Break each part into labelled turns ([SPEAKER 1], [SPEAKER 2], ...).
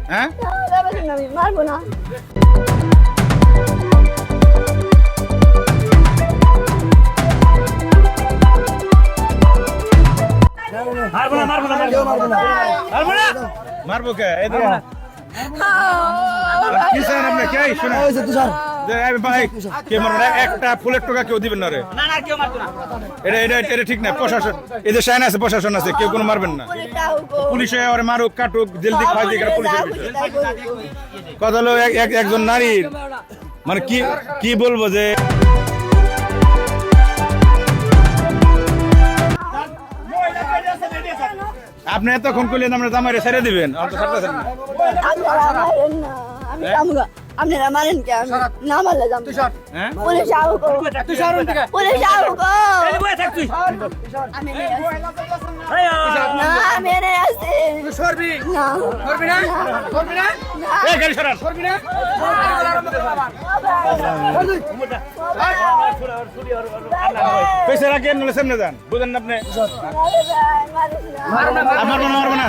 [SPEAKER 1] হ্যাঁ
[SPEAKER 2] মারবো না।
[SPEAKER 1] মারবো কে কি স্যার আপনি কে শুনে ভাই কে মারবেন একটা ফুলের টোকা কেউ দিবেন না রে এটা এটা এটা ঠিক না প্রশাসন এই যে শাইন আছে প্রশাসন আছে কেউ কোনো মারবেন না পুলিশে ওরে মারুক কাটুক জেলদি খাওয়াই দিক পুলিশের বিষয় কথা হলো একজন নারীর মানে কি কি বলবো যে আপনি এতক্ষণ করলেন আমরা জামাইরে ছেড়ে দিবেন
[SPEAKER 2] আপনারা মারেন কে না মারলে যাম পুলিশ আউক পুলিশ আউক আমি এনে আসছি সরবি না সরবি না সরবি না এই গাড়ি সরা সরবি না
[SPEAKER 1] পয়সা রাখেন নলে সামনে যান বুঝেন না আপনি মারবো না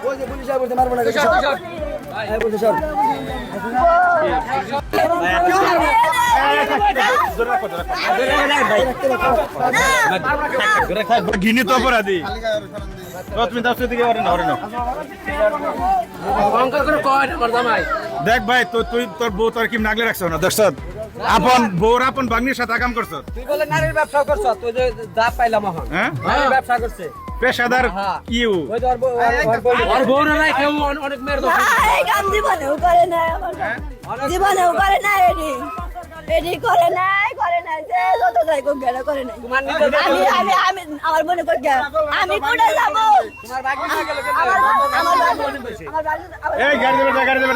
[SPEAKER 3] ওই যে পুলিশ বলতে মারবো না এই বলতে সর
[SPEAKER 1] ঘৃণিত অপরাধী তুমি দাসের দিকে দেখ ভাই তুই তোর বউ তোর কি নাগলে রাখছো না দেখছ আপন বউর আপন বাগনির সাথে কাম করছ
[SPEAKER 3] তুই বলে নারীর ব্যবসা করছ তুই যে যা পাইলাম এখন
[SPEAKER 1] হ্যাঁ
[SPEAKER 3] নারীর ব্যবসা করছে
[SPEAKER 1] পেশাদার কিউ
[SPEAKER 3] ওই তো আর বউ না কেউ অনেক মেয়ের দোষ
[SPEAKER 2] এই কাম জীবনেও করে না জীবনেও করে না এডি করে নাই যে যত যাই কোন গেলে করে নাই আমি আমার মনে করি আমি কোথায় যাব
[SPEAKER 3] তোমার বাকি না গেলে
[SPEAKER 2] আমার
[SPEAKER 1] এই গাড়ি দেবে